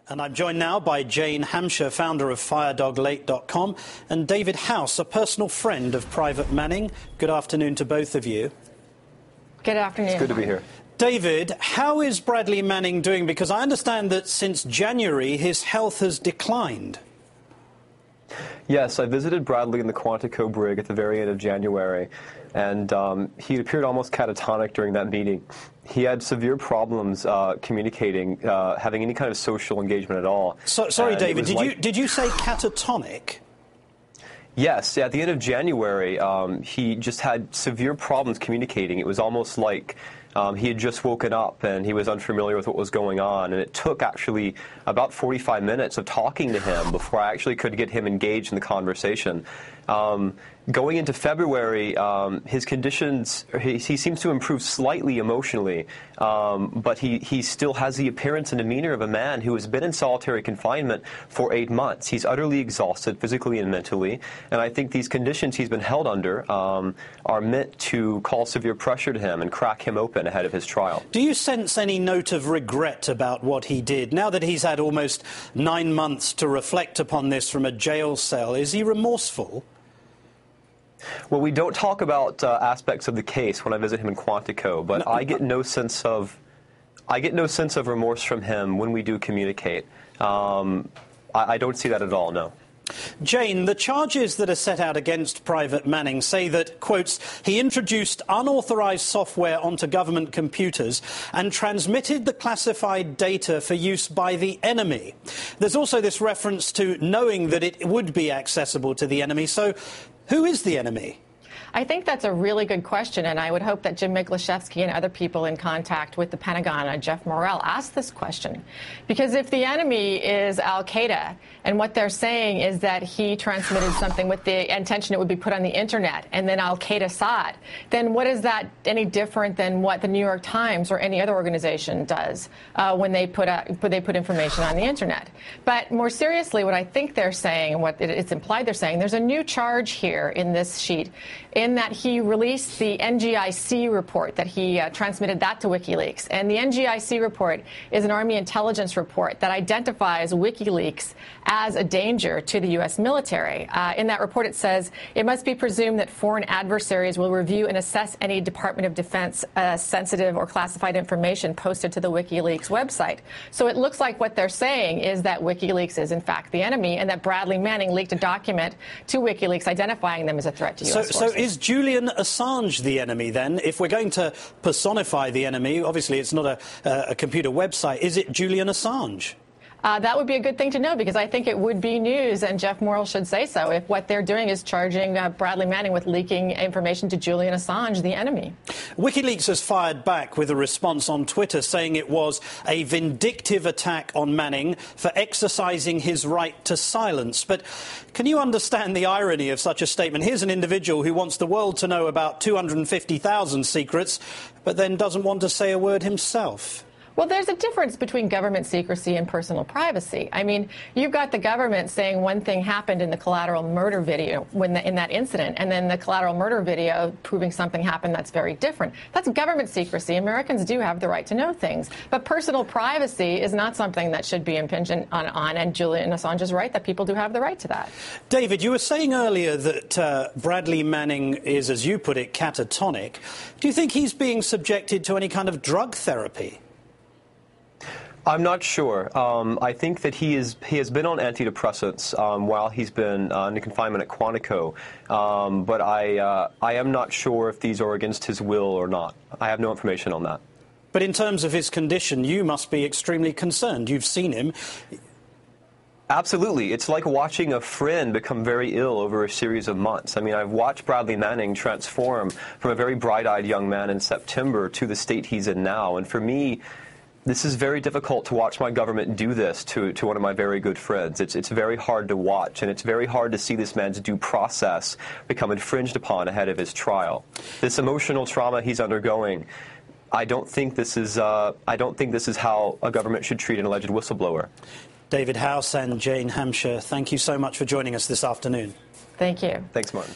And I'm joined now by Jane Hamsher, founder of FireDogLate.com, and David House, a personal friend of Private Manning. Good afternoon to both of you. Good afternoon. It's good to be here. David, how is Bradley Manning doing? Because I understand that since January, his health has declined. Yes, I visited Bradley in the Quantico brig at the very end of January, and he appeared almost catatonic during that meeting. He had severe problems communicating, having any kind of social engagement at all. Sorry, David, did you say catatonic? Yes, at the end of January, he just had severe problems communicating. It was almost like he had just woken up and he was unfamiliar with what was going on. And it took actually about 45 minutes of talking to him before I actually could get him engaged in the conversation. Going into February, his conditions, he seems to improve slightly emotionally, but he still has the appearance and demeanor of a man who has been in solitary confinement for 8 months. He's utterly exhausted physically and mentally, and I think these conditions he's been held under are meant to cause severe pressure to him and crack him open ahead of his trial. Do you sense any note of regret about what he did? Now that he's had almost 9 months to reflect upon this from a jail cell, is he remorseful? Well, we don't talk about aspects of the case when I visit him in Quantico, but I get no sense of remorse from him when we do communicate. I don't see that at all, no. Jane, the charges that are set out against Private Manning say that, quotes, he introduced unauthorized software onto government computers and transmitted the classified data for use by the enemy. There's also this reference to knowing that it would be accessible to the enemy. So who is the enemy? I think that's a really good question, and I would hope that Jim Miglashevsky and other people in contact with the Pentagon, Jeff Morrell, ask this question. Because if the enemy is al-Qaeda, and what they're saying is that he transmitted something with the intention it would be put on the internet, and then al-Qaeda saw it, then what is that any different than what the New York Times or any other organization does when they put information on the internet? But more seriously, what I think they're saying, and what it's implied they're saying, there's a new charge here in this sheet, in that he released the NGIC report, that he transmitted that to WikiLeaks. And the NGIC report is an Army intelligence report that identifies WikiLeaks as a danger to the U.S. military. In that report, it says it must be presumed that foreign adversaries will review and assess any Department of Defense sensitive or classified information posted to the WikiLeaks website. So it looks like what they're saying is that WikiLeaks is, in fact, the enemy, and that Bradley Manning leaked a document to WikiLeaks identifying them as a threat to U.S. forces. So is Julian Assange the enemy, then? If we're going to personify the enemy, obviously it's not a computer website, is it Julian Assange? That would be a good thing to know, because I think it would be news, and Jeff Morrell should say so, if what they're doing is charging Bradley Manning with leaking information to Julian Assange, the enemy. WikiLeaks has fired back with a response on Twitter saying it was a vindictive attack on Manning for exercising his right to silence. But can you understand the irony of such a statement? Here's an individual who wants the world to know about 250,000 secrets, but then doesn't want to say a word himself. Well, there's a difference between government secrecy and personal privacy. I mean, you've got the government saying one thing happened in the collateral murder video in that incident, and then the collateral murder video proving something happened that's very different. That's government secrecy. Americans do have the right to know things. But personal privacy is not something that should be impinged on, and Julian Assange is right that people do have the right to that. David, you were saying earlier that Bradley Manning is, as you put it, catatonic. Do you think he's being subjected to any kind of drug therapy? I'm not sure. I think that he has been on antidepressants while he's been in confinement at Quantico, but I am not sure if these are against his will or not. I have no information on that. But in terms of his condition, you must be extremely concerned. You've seen him. Absolutely. It's like watching a friend become very ill over a series of months. I mean, I've watched Bradley Manning transform from a very bright-eyed young man in September to the state he's in now, and for me, this is very difficult to watch my government do this to one of my very good friends. It's very hard to watch, and it's very hard to see this man's due process become infringed upon ahead of his trial. This emotional trauma he's undergoing, I don't think this is how a government should treat an alleged whistleblower. David House and Jane Hamsher, thank you so much for joining us this afternoon. Thank you. Thanks, Martin.